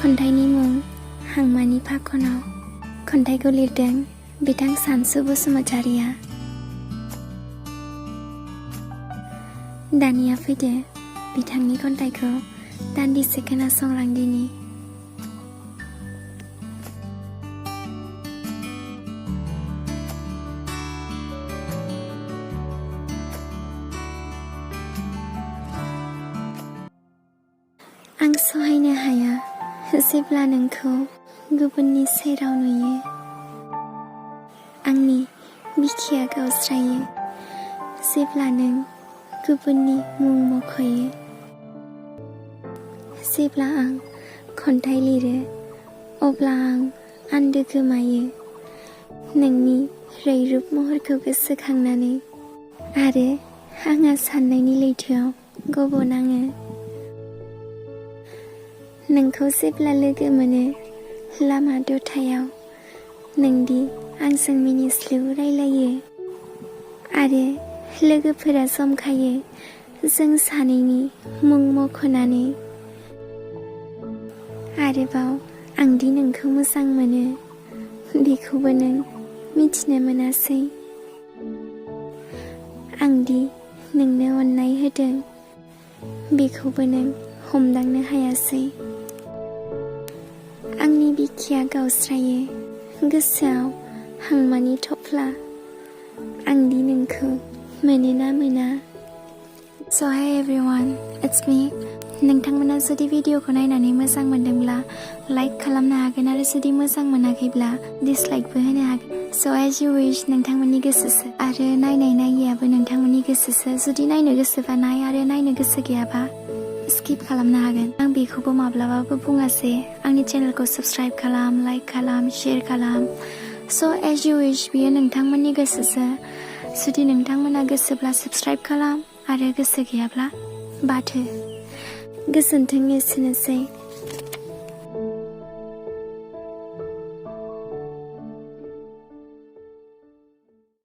खन्थाइनि मुं हांमानि फाखनाव। खन्थाइखौ लिरदों बिथां सानसु बसुमतारिया। दानिया फैदो बिथांनि खन्थाइखौ दान्दिसे खोनासंलांदिनि। आं सहायनो हाया जेब्ला नोंखौ गुबुननि सेराव नुयो। आंनि बिखाया गावस्रायो जेब्ला नों गुबुननि मुं मख'यो। जेब्ला आं खन्थाइ लिरो अब्ला आं आन्दो गोमायो नोंनि रैरुब महरखौ गोसोखांनानै आरो आंहा साननायनि लैथोआव गब'नाङो। नोंखौ जेब्ला लोगो मोनो लामा दथायाव नोंदि आंजों मिनिस्लु रायलायो आरो लोगोफोरा जमखायो जों सानैनि मुं मख'नानै। आरोबाव आंदि नोंखौ मोजां मोनो बेखौबो नों मिथिनो मोनासै। आंदि नोंनो अननाय होदों बेखौबो नों हमदांनो हायासै। आंनि बिखाया गावस्रायो गोसोआव हांमानि थफ्ला। आंदि नोंखौ मोनोना मोना। So hi everyone, it's me. नोंथांमोना जुदि भिडिअखौ नायनानै मोजां मोनदोंब्ला लाइक खालामनो हागोन आरो जुदि मोजां मोनाखैब्ला डिसलाइकबो होनो हागोन। So as you wish, नोंथांमोननि गोसोसो आरो नायनाय नायियाबो नोंथांमोननि गोसोसो। जुदि नायनो गोसोबा नाय आरो नायनो गोसो गैयाबा स्किप खालामनो हागोन। आं बेखौबो माब्लाबाबो बुङासै आंनि चेनेलखौ साबस्क्राइब खालाम, लाइक खालाम, शेयार खालाम। So as you wish, बियो नोंथांमोननि गोसोसो। जुदि नोंथांमोना गोसोब्ला साबस्क्राइब खालाम आरो गोसो गैयाब्ला बाथो। गोजोन्थों, एसेनोसै।